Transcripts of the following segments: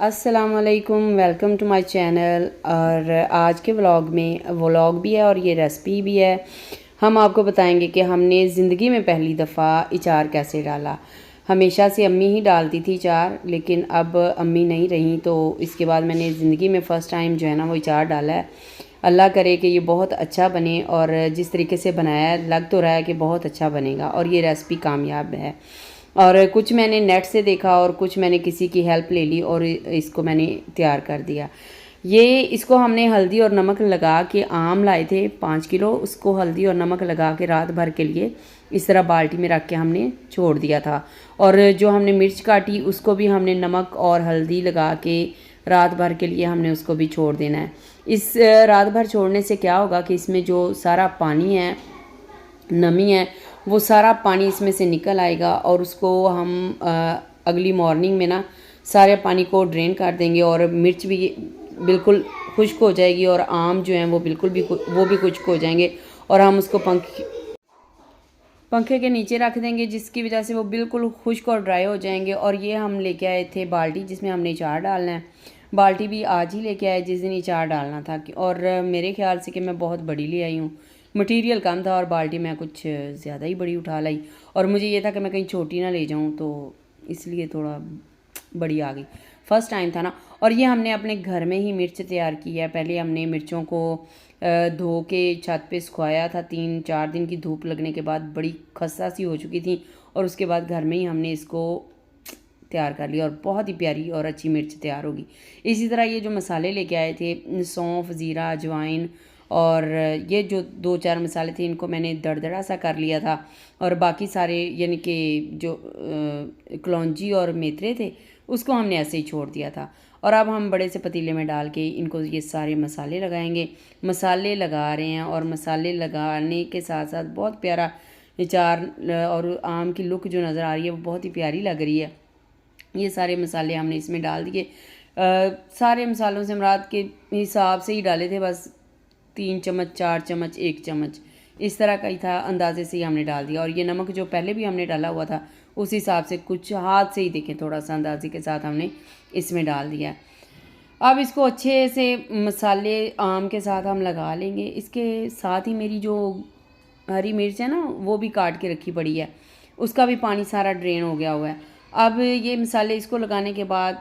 अस्सलामुअलैकुम, welcome to my channel. और आज के व्लॉग में व्लॉग भी है और ये रेसिपी भी है। हम आपको बताएंगे कि हमने ज़िंदगी में पहली दफ़ा अचार कैसे डाला। हमेशा से अम्मी ही डालती थी अचार, लेकिन अब अम्मी नहीं रही तो इसके बाद मैंने ज़िंदगी में फ़र्स्ट टाइम जो है ना वो अचार डाला है। अल्लाह करे कि ये बहुत अच्छा बने, और जिस तरीके से बनाया है लग तो रहा है कि बहुत अच्छा बनेगा और ये रेसिपी कामयाब है। और कुछ मैंने नेट से देखा और कुछ मैंने किसी की हेल्प ले ली और इसको मैंने तैयार कर दिया। इसको हमने हल्दी और नमक लगा के, आम लाए थे 5 किलो, उसको हल्दी और नमक लगा के रात भर के लिए इस तरह बाल्टी में रख के हमने छोड़ दिया था। और जो हमने मिर्च काटी उसको भी हमने नमक और हल्दी लगा के रात भर के लिए हमने उसको भी छोड़ देना है। इस रात भर छोड़ने से क्या होगा कि इसमें जो सारा पानी है, नमी है, वो सारा पानी इसमें से निकल आएगा और उसको हम अगली मॉर्निंग में ना सारे पानी को ड्रेन कर देंगे और मिर्च भी बिल्कुल खुश्क हो जाएगी और आम जो हैं वो बिल्कुल भी वो भी खुश्क हो जाएंगे। और हम उसको पंखे के नीचे रख देंगे, जिसकी वजह से वो बिल्कुल खुश्क और ड्राई हो जाएंगे। और ये हम लेके आए थे बाल्टी जिसमें हमने अचार डालना है। बाल्टी भी आज ही लेके आए जिस दिन अचार डालना था, और मेरे ख्याल से कि मैं बहुत बड़ी ले आई हूँ, मटेरियल कम था और बाल्टी मैं कुछ ज़्यादा ही बड़ी उठा लाई। और मुझे ये था कि मैं कहीं छोटी ना ले जाऊँ, तो इसलिए थोड़ा बड़ी आ गई। फ़र्स्ट टाइम था ना। और ये हमने अपने घर में ही मिर्च तैयार की है। पहले हमने मिर्चों को धो के छत पे सुखाया था। 3-4 दिन की धूप लगने के बाद बड़ी खस्ता सी हो चुकी थी, और उसके बाद घर में ही हमने इसको तैयार कर लिया और बहुत ही प्यारी और अच्छी मिर्च तैयार होगी। इसी तरह ये जो मसाले लेके आए थे, सौंफ, ज़ीरा, अजवाइन, और ये जो 2-4 मसाले थे इनको मैंने दरदरा सा कर लिया था। और बाकी सारे यानी कि जो कलौंजी और मेथरे थे उसको हमने ऐसे ही छोड़ दिया था। और अब हम बड़े से पतीले में डाल के इनको ये सारे मसाले लगाएंगे। मसाले लगा रहे हैं और मसाले लगाने के साथ साथ बहुत प्यारा अचार और आम की लुक जो नज़र आ रही है वो बहुत ही प्यारी लग रही है। ये सारे मसाले हमने इसमें डाल दिए। सारे मसालों से मुराद के हिसाब से ही डाले थे, बस 3 चम्मच, 4 चम्मच, 1 चम्मच, इस तरह का ही था, अंदाजे से ही हमने डाल दिया। और ये नमक जो पहले भी हमने डाला हुआ था उस हिसाब से कुछ हाथ से ही देखें थोड़ा सा अंदाजे के साथ हमने इसमें डाल दिया है। अब इसको अच्छे से मसाले आम के साथ हम लगा लेंगे। इसके साथ ही मेरी जो हरी मिर्च है ना वो भी काट के रखी पड़ी है, उसका भी पानी सारा ड्रेन हो गया हुआ है। अब ये मसाले इसको लगाने के बाद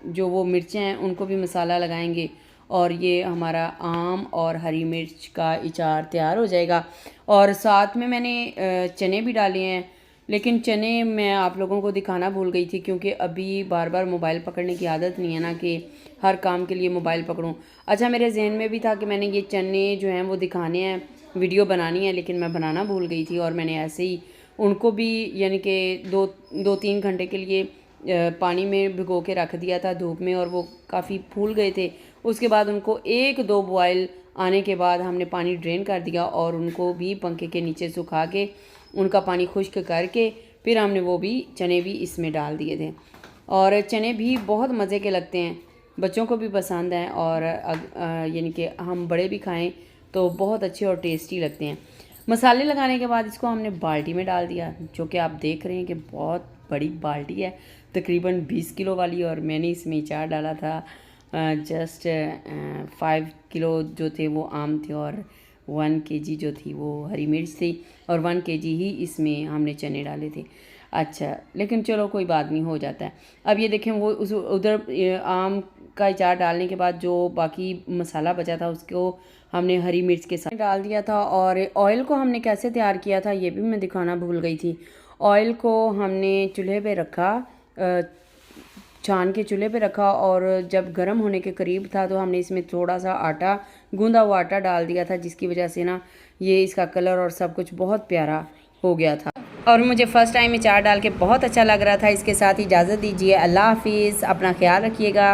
जो वो मिर्चें हैं उनको भी मसाला लगाएंगे और ये हमारा आम और हरी मिर्च का अचार तैयार हो जाएगा। और साथ में मैंने चने भी डाले हैं, लेकिन चने मैं आप लोगों को दिखाना भूल गई थी, क्योंकि अभी बार बार मोबाइल पकड़ने की आदत नहीं है ना कि हर काम के लिए मोबाइल पकड़ूं। अच्छा, मेरे जहन में भी था कि मैंने ये चने जो हैं वो दिखाने हैं, वीडियो बनानी है, लेकिन मैं बनाना भूल गई थी। और मैंने ऐसे ही उनको भी यानी कि 2-3 घंटे के लिए पानी में भिगो के रख दिया था धूप में, और वो काफ़ी फूल गए थे। उसके बाद उनको 1-2 बॉयल आने के बाद हमने पानी ड्रेन कर दिया और उनको भी पंखे के नीचे सुखा के उनका पानी खुश्क करके फिर हमने वो भी चने भी इसमें डाल दिए थे। और चने भी बहुत मज़े के लगते हैं, बच्चों को भी पसंद हैं, और यानी कि हम बड़े भी खाएं तो बहुत अच्छे और टेस्टी लगते हैं। मसाले लगाने के बाद इसको हमने बाल्टी में डाल दिया, जो कि आप देख रहे हैं कि बहुत बड़ी बाल्टी है, तकरीबन 20 किलो वाली। और मैंने इसमें अचार डाला था जस्ट 5 किलो जो थे वो आम थे, और 1 केजी जो थी वो हरी मिर्च थी, और 1 केजी ही इसमें हमने चने डाले थे। अच्छा, लेकिन चलो कोई बात नहीं, हो जाता है। अब ये देखें वो उधर आम का अचार डालने के बाद जो बाकी मसाला बचा था उसको हमने हरी मिर्च के साथ डाल दिया था। और ऑयल को हमने कैसे तैयार किया था ये भी मैं दिखाना भूल गई थी। ऑयल को हमने चूल्हे पे रखा, छान के चूल्हे पे रखा, और जब गर्म होने के करीब था तो हमने इसमें थोड़ा सा आटा, गूंदा हुआ आटा डाल दिया था, जिसकी वजह से ना ये इसका कलर और सब कुछ बहुत प्यारा हो गया था। और मुझे फ़र्स्ट टाइम अचार डाल के बहुत अच्छा लग रहा था। इसके साथ इजाज़त दीजिए, अल्लाह हाफिज़, अपना ख्याल रखिएगा।